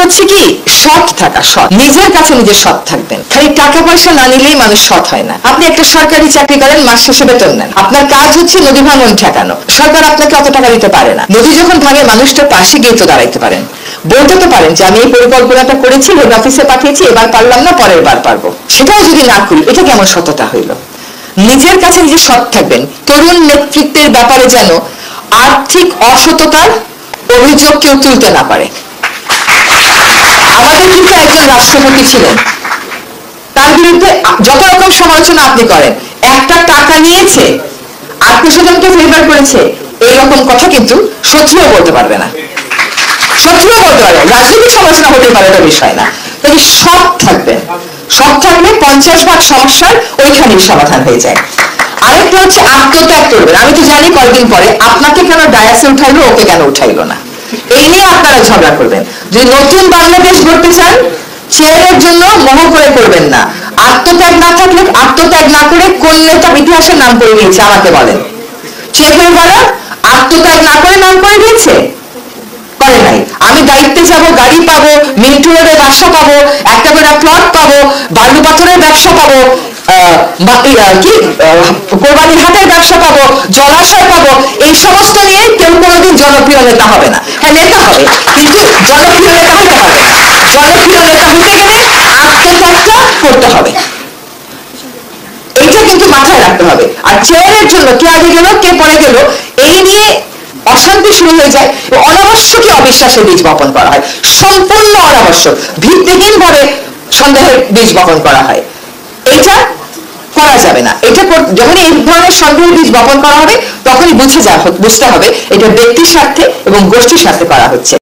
হচ্ছে কি সৎ থাকা, সৎ নিজের কাছে নিজে সৎ থাকবেন। খালি টাকা পয়সা না নিলেই মানুষ সৎ হয় না। আপনি একটা সরকারি চাকরি করেন, মাস শেষে বেতন নেন, আপনার কাজ হচ্ছে নদী ভাঙন ঠেকানো, সরকার আপনাকে অত টাকা দিতে পারে না। নদী যখন ভাঙে মানুষটার পাশে গিয়ে তো দাঁড়াইতে পারেন, বলতে তো পারেন যে আমি এই পরিকল্পনাটা করেছি, হেড অফিসে পাঠিয়েছি, এবার পারলাম না, পরের বার পারবো। সেটাও যদি না করি, এটা কেমন সততা হইল? নিজের কাছে নিজে সৎ থাকবেন। তরুণ নেতৃত্বের ব্যাপারে যেন আর্থিক অসততার অভিযোগ কেউ তুলতে না পারে। আমাদের কিন্তু একজন রাষ্ট্রপতি ছিলেন, তার বিরুদ্ধে যত রকম সমালোচনা আপনি করেন, একটা টাকা নিয়েছে, আত্মীয়স্বজনকে ফেভার করেছে, এইরকম কথা কিন্তু শত্রুও বলতে পারবে না। শত্রুও বলতে পারবে, রাজনৈতিক সমালোচনা হতে পারে, এটা বিষয় না। তবে সৎ থাকবেন, সৎ থাকলে 50% সমস্যার ওইখানেই সমাধান হয়ে যায়। আরেকটা হচ্ছে আত্মত্যাগ করবেন। আমি তো জানি কয়েকদিন পরে আপনাকে কেন ডায়াসে উঠাইলো, ওকে কেন উঠাইলো না, এই নিয়ে আপনারা ঝগড়া করবেন। যদি নতুন বাংলাদেশ গড়তে চান, চেয়ারের জন্য মোহ করে করবেন না। আত্মত্যাগ না থাকলে, আত্মত্যাগ না করে কোন নেতা ইতিহাসের নাম করে দিয়েছে আমাকে বলেন? চে গুয়েভারা আত্মত্যাগ না করে নাম করে দিয়েছে? করে নাই। আমি দায়িত্বে যাব, গাড়ি পাবো, মিন্টু রোডে ব্যবসা পাবো, একটা করে প্লট পাবো, বালু পাথরের ব্যবসা পাবো, কোরবানির হাটের ব্যবসা পাবো, জলাশয় পাবো, এই সমস্ত নিয়ে কেউ কোনোদিন জনপ্রিয় নেতা হবে না। হ্যাঁ, নেতা হবে, কিন্তু জনপ্রিয় নেতা হতে হবে। জনপ্রিয় নেতা হতে গেলে আত্মত্যাগটা করতে হবে, এইটা কিন্তু মাথায় রাখতে হবে। আর চেয়ারের জন্য কে আগে গেল, কে পরে গেল, এই নিয়ে অশান্তি শুরু হয়ে যায়। অনাবশ্যকীয় অবিশ্বাসের বীজ বপন করা হয়, সম্পূর্ণ অনাবশ্যক, ভিত্তিহীন ভাবে সন্দেহের বীজ বপন করা হয়। এইটা করা যাবে না। এটা যখন এই ধরনের সন্দেহের বীজ বপন করা হবে, তখনই বুঝতে হবে এটা ব্যক্তির স্বার্থে এবং গোষ্ঠীর স্বার্থে করা হচ্ছে।